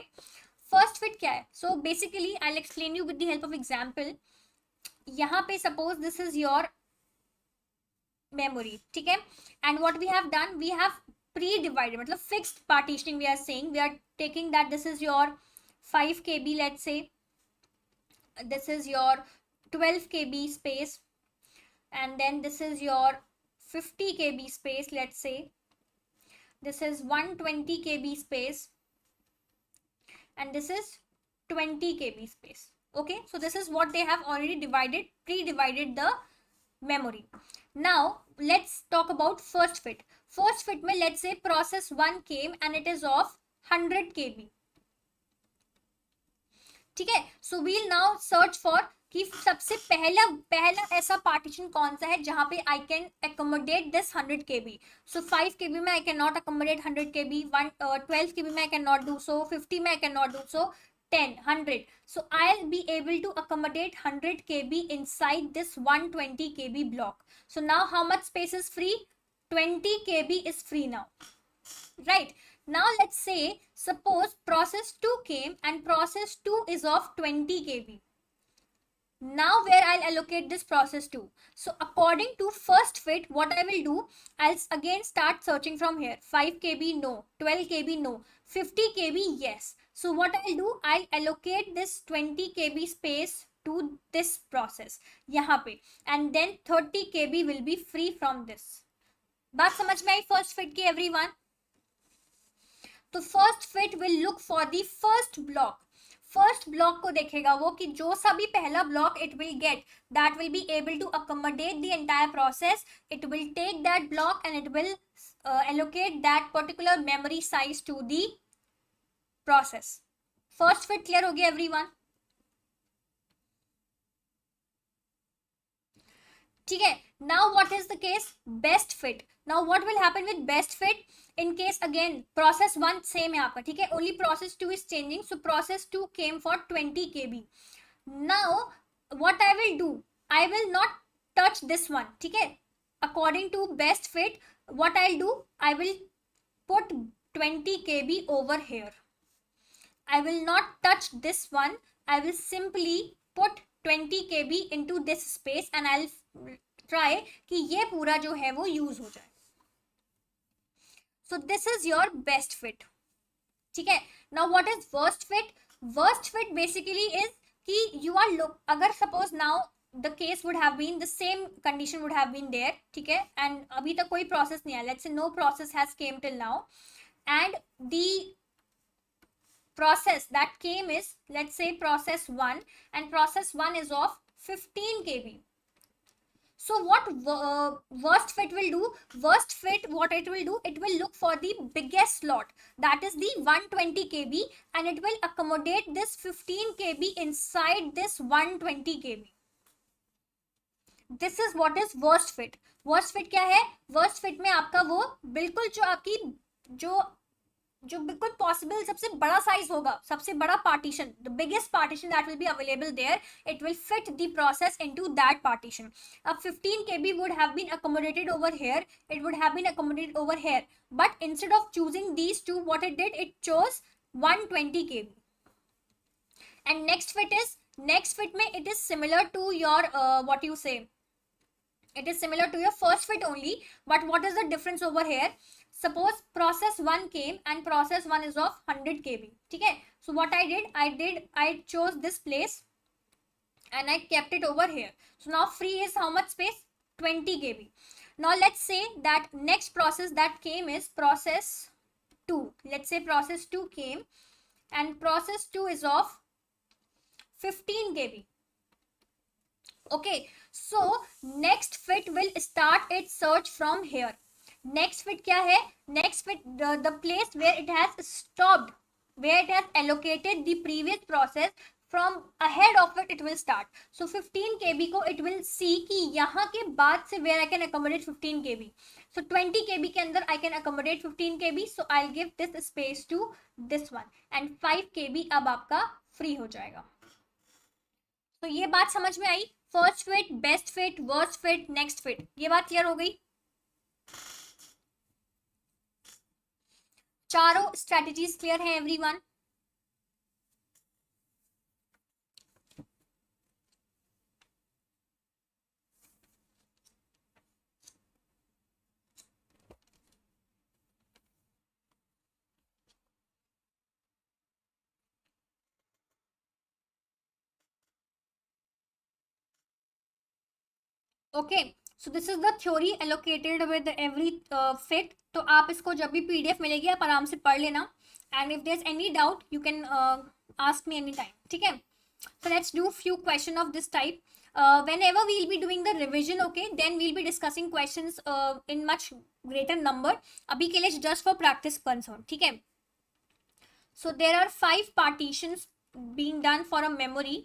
Speaker 1: First fit क्या है? So basically I'll explain you with the help of example. यहाँ पे suppose this is your memory, ठीक है? And what we have done, we have pre-divided, मतलब fixed partitioning we are saying. We are taking that this is your 5 KB, let's say. This is your 12 KB space. And then this is your 50 KB space, let's say. This is 120 KB space. And this is 20 KB space. Okay, so this is what they have already divided, pre-divided the memory. Now let's talk about first fit. First fit में let's say process 1 came and it is of 100 KB. ठीक है? So we'll now search for कि सबसे पहला ऐसा partition कौन सा है जहां पे I can accommodate this 100 KB. So 5 KB में I cannot accommodate 100 KB, 12 KB में I cannot do so, 50 में I cannot do so, 10, 100. So I'll be able to accommodate 100 KB inside this 120 KB block. So now how much space is free? 20 KB is free now. Right? Now let's say, suppose process 2 came and process 2 is of 20 KB. Now where I'll allocate this process to? So according to first fit, what I will do, I'll again start searching from here. 5 KB no, 12 KB no, 50 kb, yes. So what I'll do, I'll allocate this 20 kb space to this process यहाँ पे, and then 30 kb will be free from this. बात समझ में आई first fit की everyone? तो first fit will look for the first block. First block को देखेगा वो कि जो सा भी पहला block it will get, that will be able to accommodate the entire process. It will take that block and it will allocate that particular memory size to the process. First fit clear हो गया everyone? ठीक है. Now what is the case? Best fit. Now what will happen with best fit? In case again process 1 same है आपका, ठीक है, only process 2 is changing. So process 2 came for 20 kb. Now what I will do, I will not touch this one, ठीक है. According to best fit, what I'll do, I will put 20 kb over here. I will not touch this one. I will simply put 20 kb into this space and I'll try कि ये पूरा जो है वो use हो जाए. So this is your best fit. ठीक है. Now what is worst fit? Worst fit basically is कि you are अगर suppose now the case would have been the same condition would have been there, ठीक है, and अभी तक कोई process नहीं आया. Let's say no process has came till now, and the process that came is, let's say, process 1, and process 1 is of 15 kb. So what worst fit will do? Worst fit, what it will do, it will look for the biggest slot, that is the 120 kb, and it will accommodate this 15 kb inside this 120 kb. This is what is worst fit. Worst fit क्या है? Worst fit में आपका वो बिल्कुल जो आपकी जो बिल्कुल पॉसिबल सबसे बड़ा साइज होगा, सबसे बड़ा partition, the biggest partition that will be available there, it will fit the process into that partition. अब 15 kb would have been accommodated over here, it would have been accommodated over here, but instead of choosing these two, what it did, it chose 120 kb. And next fit में it is similar to your what you say, it is similar to your first fit only, but what is the difference over here? Suppose process 1 came and process 1 is of 100 kb, ठीक है. So what I chose this place and I kept it over here. So now free is how much space? 20 kb. Now let's say that next process that came is process 2. Let's say process 2 came and process 2 is of 15 kb. Okay, so next fit will start its search from here. Next fit क्या है? Next fit the place where it has stopped, where it has allocated the previous process, from ahead of it will start. So 15 kb को it will see कि यहाँ के बाद से where I can accommodate 15 kb. So 20 kb के अंदर I can accommodate 15 kb. So I'll give this space to this one and 5 kb अब आपका free हो जाएगा. तो ये बात समझ में आई? First fit, best fit, worst fit, next fit, ये बात क्लियर हो गई? चारों स्ट्रेटजीज क्लियर है everyone? Okay, so this is the theory allocated with every fit. तो आप इसको जब भी पीडीएफ मिलेगी आप आराम से पढ़ लेना, and if there is any doubt you can ask me any time, ठीक है. So let's do few question of this type. Whenever we'll be doing the revision, okay, then we'll be discussing questions in much greater number. अभी के लिए just for practice concern, ठीक है. So there are 5 partitions being done for a memory.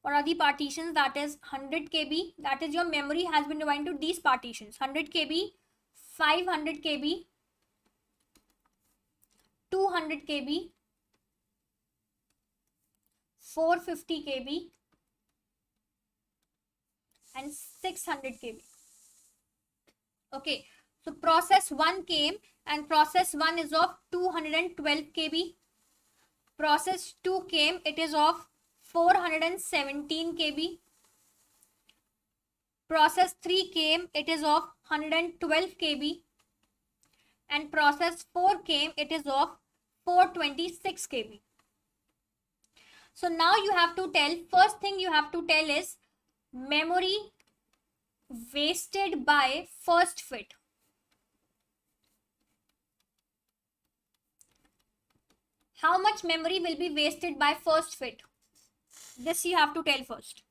Speaker 1: What are the partitions? That is 100 kb, that is your memory has been divided into these partitions: 100 kb, 500 kb, 200 kb, 450 kb and 600 kb. Okay, so process 1 came and process 1 is of 212 kb. Process 2 came, it is of 417 kb. Process 3 came, it is of 112 kb. and process 4 came, it is of 426 kb. So now you have to tell, first thing you have to tell is memory wasted by first fit. How much memory will be wasted by first fit? This you have to tell first.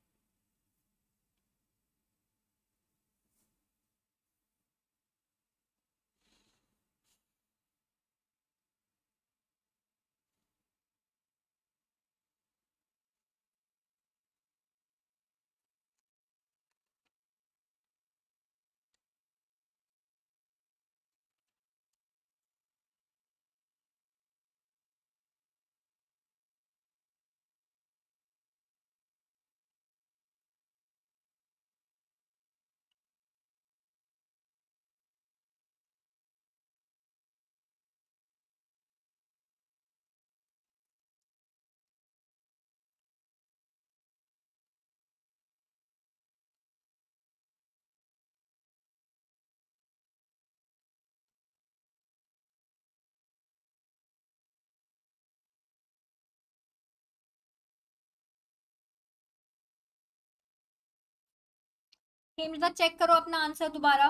Speaker 1: Hemlata check करो अपना answer दोबारा.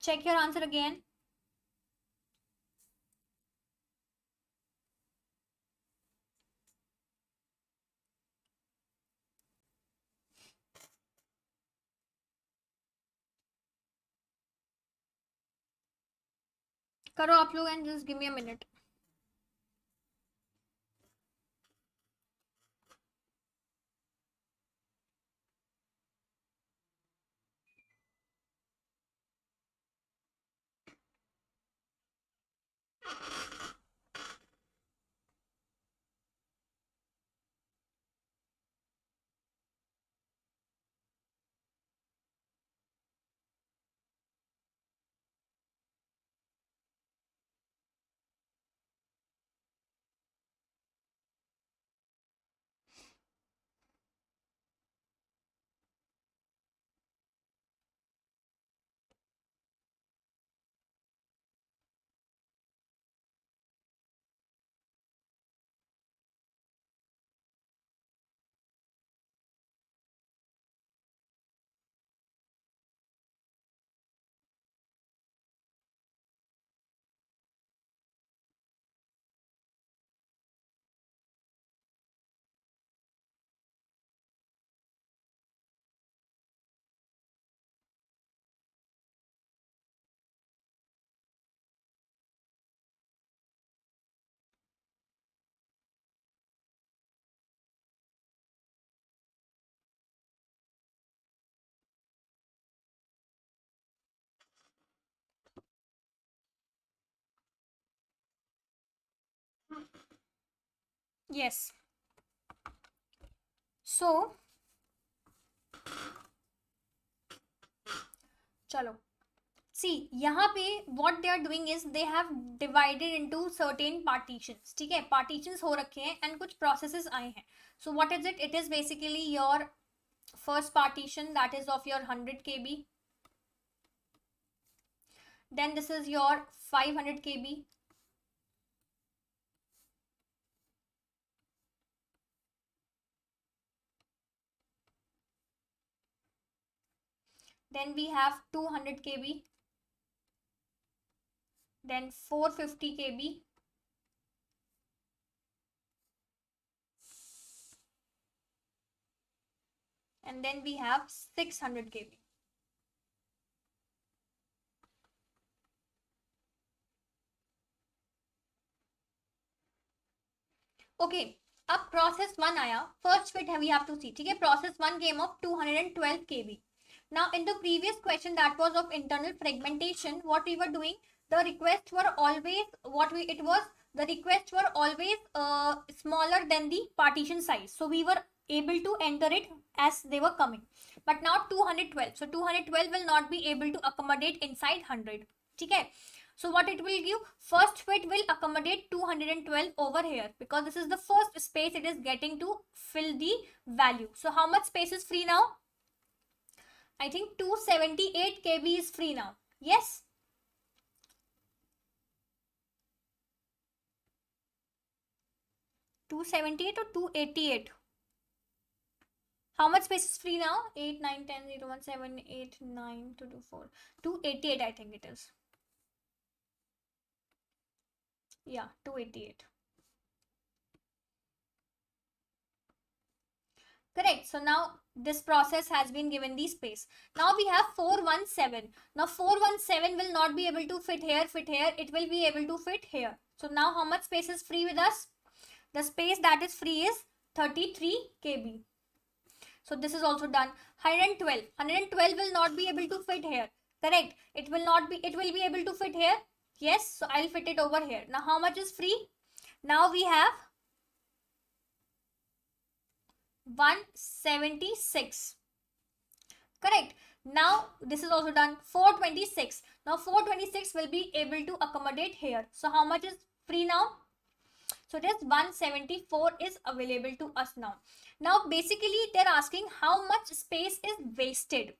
Speaker 1: Check your answer again. करो आप लोग and just give me a minute. Yes. So, चलो. See, यहाँ पे what they are doing is they have divided into certain partitions. ठीक है, partitions हो रखे हैं and कुछ processes आए हैं. So what is it? It is basically your first partition, that is of your 100 kb. Then this is your 500 kb. Then we have 200 kb. Then 450 kb. And then we have 600 kb. Okay, अब process 1 आया, first fit है, we have to see. ठीक है, process 1 came of 212 kb. Now in the previous question that was of internal fragmentation, what we were doing, the requests were always the requests were always smaller than the partition size, so we were able to enter it as they were coming. But now 212, so 212 will not be able to accommodate inside 100. ठीक है, so what it will give, first fit will accommodate 212 over here because this is the first space it is getting to fill the value. So how much space is free now? I think 278 kb is free now. Yes. Two 78 or 288? How much space is free now? 8, 9, 10, 0, 1, 7, 8, 9, 2, 2, 4. 288, I think it is. Yeah, 288. Correct. So now this process has been given the space. Now we have 417. Now 417 will not be able to fit here, fit here. It will be able to fit here. So now how much space is free with us? The space that is free is 33 kb. So this is also done. 112. 112 will not be able to fit here. Correct. It will not be, it will be able to fit here. Yes. So I'll fit it over here. Now how much is free? Now we have 176. Correct. Now this is also done. 426. Now 426 will be able to accommodate here. So how much is free now? So just 174 is available to us now. Now basically they're asking how much space is wasted.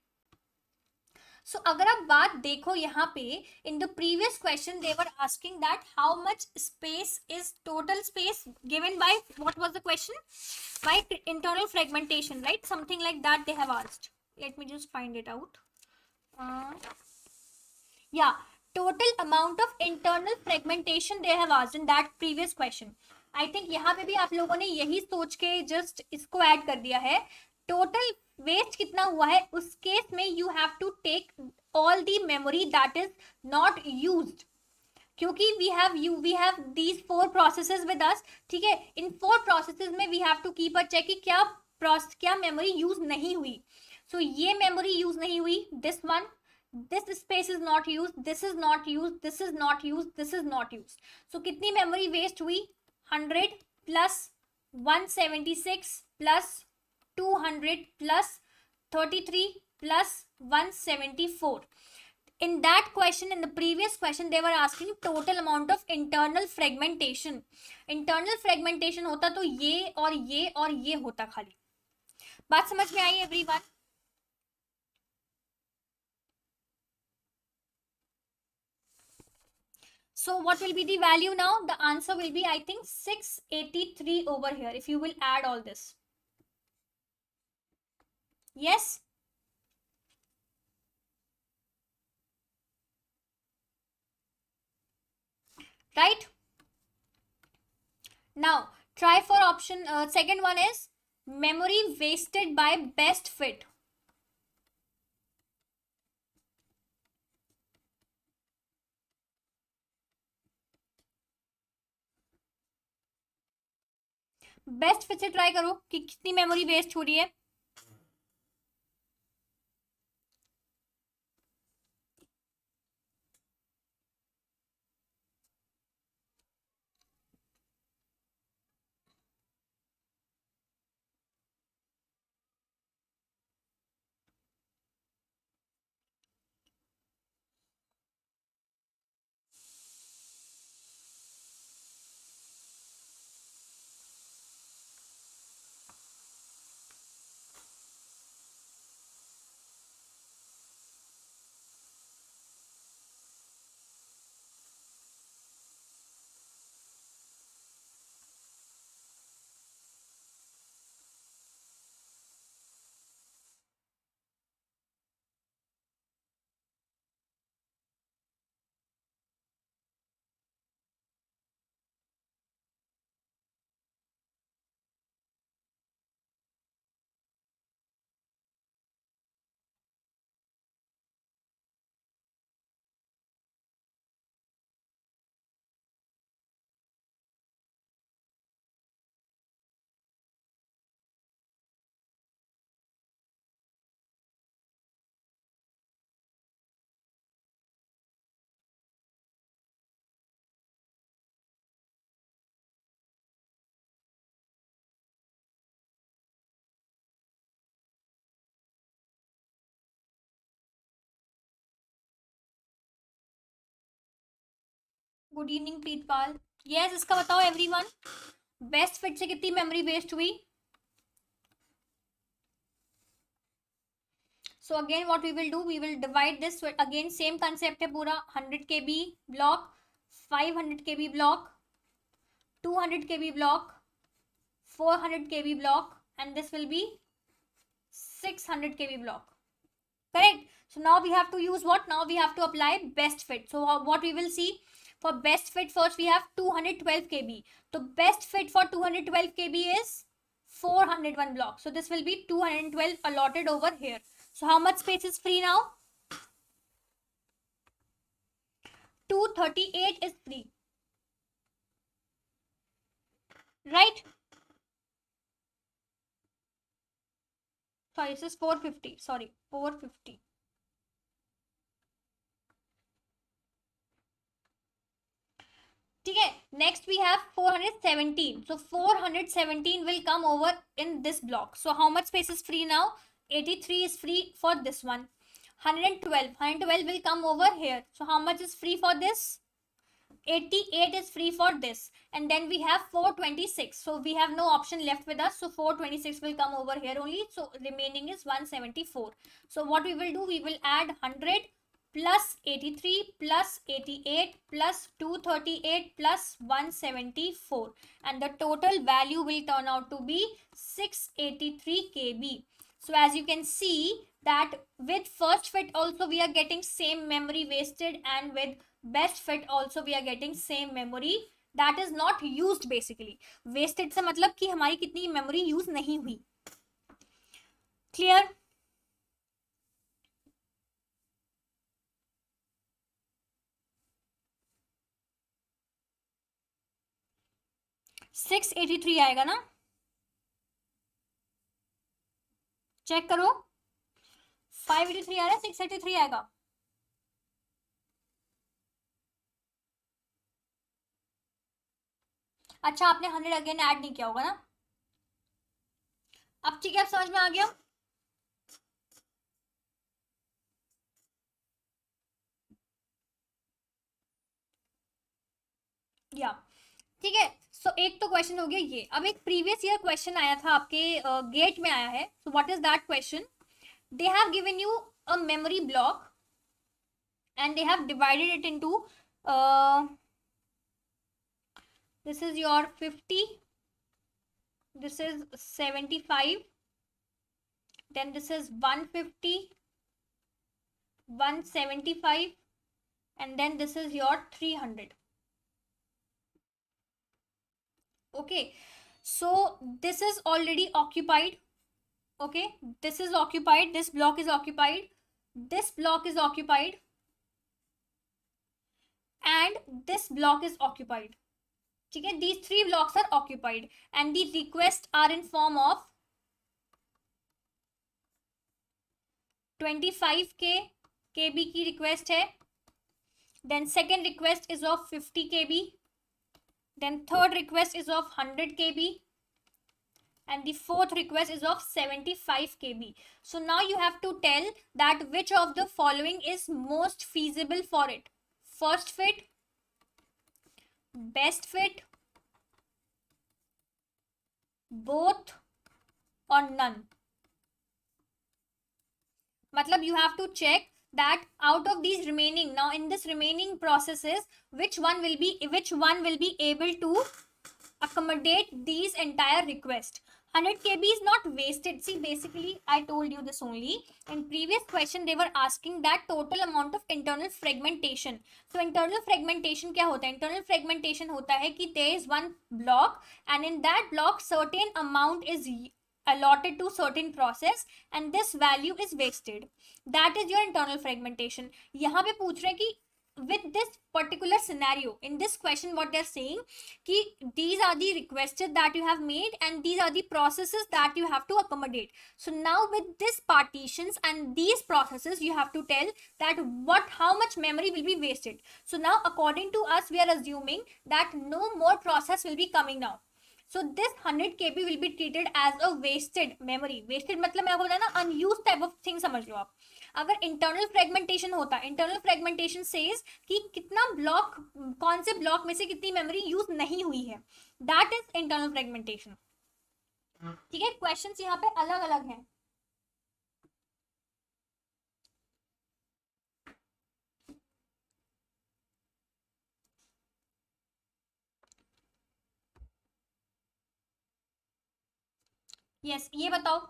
Speaker 1: So अगर आप बात देखो यहाँ पे in the previous question they were asking that how much space is total space given by, what was the question? By internal fragmentation, right? Something like that they have asked. Let me just find it out. Yeah, total amount of internal fragmentation they have asked in that previous question. I think यहाँ पे भी आप लोगों ने यही सोच के just इसको ऐड कर दिया है. टोटल वेस्ट कितना हुआ है उस केस में you have to take all the memory that is not used, क्योंकि we have these 4 processes with us. ठीक है, इन 4 प्रोसेसेस में we have to keep a check कि क्या मेमोरी यूज नहीं हुई. सो ये मेमोरी यूज नहीं हुई, this one, this space is not used, this is not used, this is not used, this is not used. So कितनी memory waste हुई? 100 plus 176 plus 200 plus 33 plus 174. In that question, in the previous question, they were asking total amount of internal fragmentation. Internal fragmentation होता तो ये और ये होता खाली. बात समझ में आई everyone? So what will be the value now? The answer will be, I think, 683 over here if you will add all this. Yes? Right? Now, try for option, second one is memory wasted by best fit. Best fit से try करो कि कितनी memory waste हो रही है. Good evening Pritpal. Yes, इसका बताओ everyone, best fit से कितनी मेमोरी वेस्ट हुई? So again what we will do, we will divide this. So again same concept है पूरा, 100 kb block, 500 kb block, 200 kb block, 400 kb block, and this will be 600 kb block. Correct. So now we have to use what? Now we have to apply best fit. So what we will see for best fit, first we have 212 kb. So best fit for 212 kb is 401 block. So this will be 212 allotted over here. So how much space is free now? 238 is free. Right? Sorry, this is 450. Sorry, 450. ठीक है. Next we have 417. So 417 will come over in this block. So how much space is free now? 83 is free for this one. 112 will come over here. So how much is free for this? 88 is free for this. And then we have 426. So we have no option left with us. So 426 will come over here only. So remaining is 174. So what we will do, we will add 100 plus 83 plus 88 plus 238 plus 174. And the total value will turn out to be 683 kb. So as you can see that with first fit also we are getting same memory wasted, and with best fit also we are getting same memory that is not used. Basically wasted से मतलब कि हमारी कितनी memory use नहीं हुई. Clear? Six 83 आएगा ना, check करो. 583 आ रहा है, 683 आएगा. अच्छा आपने 100 अगेन ऐड नहीं किया होगा ना. अब ठीक है, अब समझ में आ गया. या ठीक है. सो एक तो क्वेश्चन हो गया ये. अब एक प्रीवियस ईयर क्वेश्चन आया था आपके गेट में आया है. So what is that question? They have given you a memory block and they have divided it into this is your 50, this is 75, then this is 150, 175, and then this is your 300. Okay, so this is already occupied. Okay, this is occupied, this block is occupied, this block is occupied, and this block is occupied. ठीक है, these three blocks are occupied and the requests are in form of 25 kb की request है. Then second request is of 50 kb. Then third request is of 100 kb. And the fourth request is of 75 kb. So now you have to tell that which of the following is most feasible for it. First fit, best fit, both, or none. Matlab you have to check that out of these remaining, now in this remaining processes, which one will be able to accommodate these entire request. 100 kb is not wasted. See, basically I told you this only. In previous question they were asking that total amount of internal fragmentation. So internal fragmentation क्या होता है? Internal fragmentation होता है कि there is one block and in that block certain amount is allotted to certain process and this value is wasted. That is your internal fragmentation. यहाँ पे पूछ रहे हैं कि with this particular scenario, in this question what they are saying ki these are the requested that you have made and these are the processes that you have to accommodate. So now with this partitions and these processes you have to tell that how much memory will be wasted. So now according to us we are assuming that no more process will be coming now. So this 100 kb will be treated as a wasted memory. Wasted मतलब मैं बोला ना unused type of thing समझ लो आप. अगर internal fragmentation होता है, internal fragmentation says कि कितना ब्लॉक, कौन से ब्लॉक में से कितनी मेमोरी यूज नहीं हुई है, दैट इज इंटरनल फ्रेगमेंटेशन. ठीक है, क्वेश्चंस यहाँ पे अलग अलग हैं. यस, ये बताओ।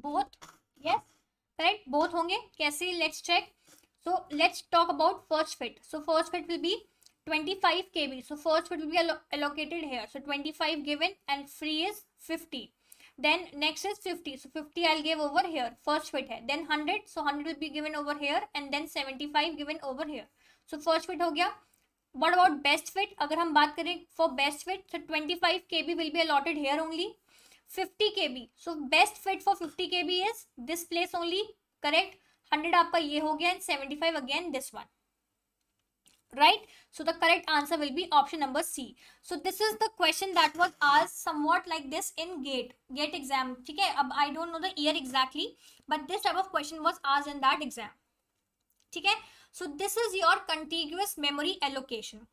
Speaker 1: बोथ, यस, करेक्ट, बोथ होंगे। कैसे, let's check. So let's talk about first fit. So first fit will be 25 kb. So first fit will be allocated here. So 25 given and free is 50. Then next is 50. So 50 I'll give over here. First fit है. Then 100. So 100 will be given over here and then 75 given over here. So first fit हो गया. What about best fit? अगर हम बात करें for best fit, so 25 kb will be allotted here only. 50 kb. So best fit for 50 kb is this place only. Correct. 100 आपका ये हो गया and 75 again this one. Right? So the correct answer will be option number C. So this is the question that was asked somewhat like this in GATE exam. ठीक है, अब I don't know the year exactly, but this type of question was asked in that exam. ठीक है, so this is your contiguous memory allocation.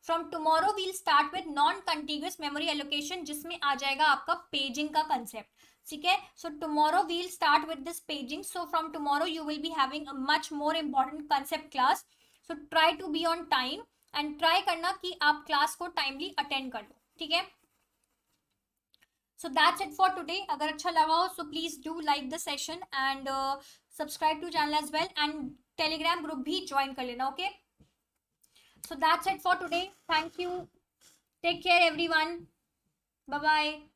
Speaker 1: From tomorrow we'll start with non contiguous memory allocation, जिसमें आ जाएगा आपका paging का concept. ठीक है, so tomorrow we'll start with this paging. So from tomorrow you will be having a much more important concept class. So try to be on time and try करना कि आप class को timely attend कर लो. ठीक है, so that's it for today. अगर अच्छा लगा हो so please do like the session and subscribe to channel as well and telegram group भी join कर लेना. Okay, so that's it for today. Thank you, take care everyone, bye bye.